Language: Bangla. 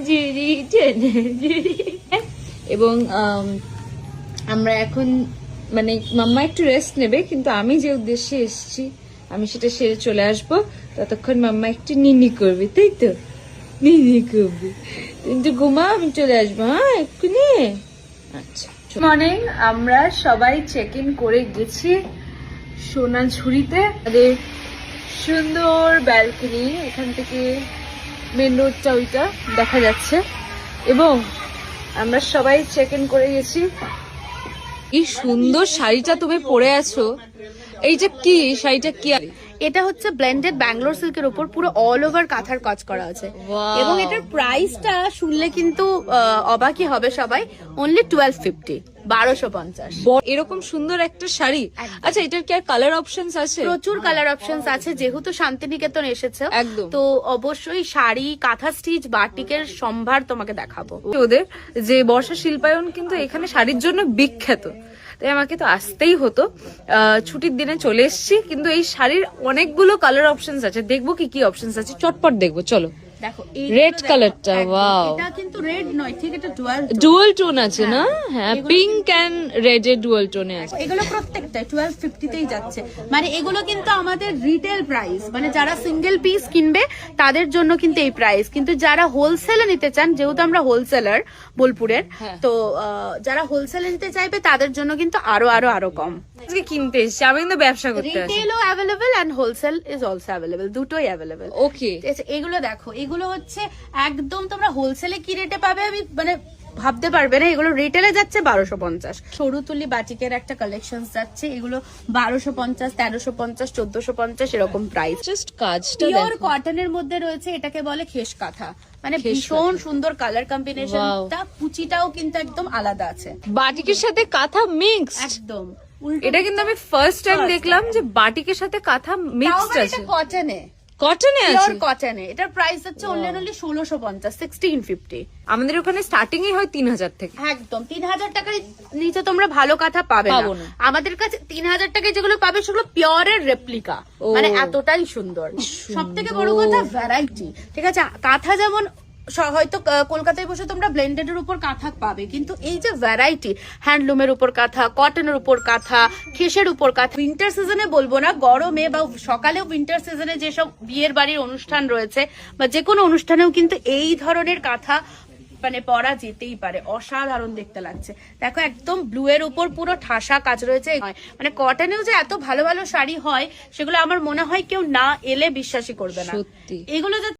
ঝুরি এবং আমরা এখন মানে মাম্মা একটু রেস্ট নেবে, কিন্তু আমি যে উদ্দেশ্যে এসেছি আমি সেটা সেরে চলে আসবো। ততক্ষণ মাম্মা একটু নিনি করবে, তাই তো? নিনি করবে, কিন্তু ঘুমা, আমি চলে আসবো। হ্যাঁ, এক্ষুনি। আচ্ছা, মর্নিং। আমরা সবাই চেক ইন করে গেছি সোনাঝুরিতে। আমাদের সুন্দর ব্যালকনি, এখান থেকে মেন রোডটা ওইটা দেখা যাচ্ছে, এবং আমরা সবাই চেক ইন করে গেছি। এই সুন্দর শাড়িটা তুমি পরে আছো, এইটা কি শাড়িটা? কি এটা হচ্ছে ব্লেন্ডেড ব্যাঙ্গালোর সিল্কের উপর পুরো অল ওভার কাঁথার কাজ করা আছে, এবং এটার প্রাইসটা শুনলে কিন্তু অবাকই হবে সবাই। অনলি 1250, 1250। এরকম সুন্দর একটা শাড়ি। আচ্ছা, এটার কি আর কালার অপশনস আছে? প্রচুর কালার অপশনস আছে, যেহেতু শান্তিনিকেতন এসেছে একদম, তো অবশ্যই শাড়ি, কাঁথা স্টিচ, বাটিকের সম্ভার তোমাকে দেখাবো। ওদের যে বর্ষা শিল্পায়ন কিন্তু এখানে শাড়ির জন্য বিখ্যাত, তাই আমাকে তো আসতেই হতো। ছুটির দিনে চলে এসেছি, কিন্তু এই শাড়ির অনেকগুলো কালার অপশনস আছে। দেখবো কি কি অপশনস আছে, চটপট দেখবো, চলো। দেখো রেড কালারটা, ওয়াও, এটা কিন্তু রেড নয়, ঠিক, এটা ডুয়াল টোন আছে না? হ্যাঁ, পিঙ্ক এন্ড রেড এর ডুয়াল টোনে আছে। এগুলো প্রত্যেকটাই 1250 তেই যাচ্ছে। মানে এগুলো কিন্তু আমাদের রিটেল প্রাইস, মানে যারা সিঙ্গেল পিস কিনবে তাদের জন্য কিন্তু এই প্রাইস, কিন্তু যারা হোলসেলে নিতে চান, যেহেতু আমরা হোলসেলার বোলপুরের, তো যারা হোলসেলে নিতে চাইবে তাদের জন্য কিন্তু আরো কম। আজকে কিনতে এসেছি, আমি কিন্তু ব্যবসা করতে আসি। রিটেলও available and wholesale is also available, দুটোই অ্যাভেলেবল। ওকে, এগুলো দেখো, এগুলো হচ্ছে একদম তোমরা হোলসেলে কি রেটে পাবে আমি মানে ভাবতে পারবে না। এগুলো রিটেলে যাচ্ছে 1250। সরু তুলি বাটিকের একটা কালেকশন যাচ্ছে, এগুলো 1250, 1350, 1450 এরকম প্রাইস। জাস্ট কাজটা পিওর কটনের মধ্যে রয়েছে, এটাকে বলে খেস কাঁথা। মানে ভীষণ সুন্দর কালার কম্বিনেশনটা, কুচিটাও কিন্তু একদম আলাদা আছে, বাটিকের সাথে কাঁথা মিক্স একদম। এটা কিন্তু আমি ফার্স্ট টাইম দেখলাম যে বাটিকের সাথে কাঁথা মিক্সড আছে। কটনে, কটনে আছে, পিওর কটনে। এটার প্রাইস হচ্ছে অনলি 1650, 1650। আমাদের ওখানে স্টার্টিং এই হয় 3000 থেকে। একদম 3000 টাকার নিচে তোমরা ভালো কাঁথা পাবে না। আমাদের কাছে 3000 টাকায় যেগুলো পাবে সেগুলো পিওরের রেপ্লিকা, মানে এতটাই সুন্দর। সব থেকে বড় কথা ভ্যারাইটি, ঠিক আছে? কাঁথা যেমন হয়তো কলকাতায় বসে তোমরা ব্লেন্ডেড এর উপর কাঁথা পাবে, কিন্তু এই যে ভ্যারাইটি, হ্যান্ডলুমের উপর কাঁথা, কটনের উপর কাঁথা, খেসের উপর কাঁথা। উইন্টার সিজনে বলবো না, গরমে বা সকালেও উইন্টার সিজনে যেসব বিয়ের বাড়ির অনুষ্ঠান রয়েছে বা যে কোনো অনুষ্ঠানেও কিন্তু এই ধরনের কাঁথা মানে পরা যেতেই পারে। অসাধারণ দেখতে লাগছে। দেখো, একদম ব্লু এর উপর পুরো ঠাসা কাজ রয়েছে। মানে কটনেও যে এত ভালো ভালো শাড়ি হয় সেগুলো আমার মনে হয় কেউ না এলে বিশ্বাসই করবে না। সত্যি, এগুলো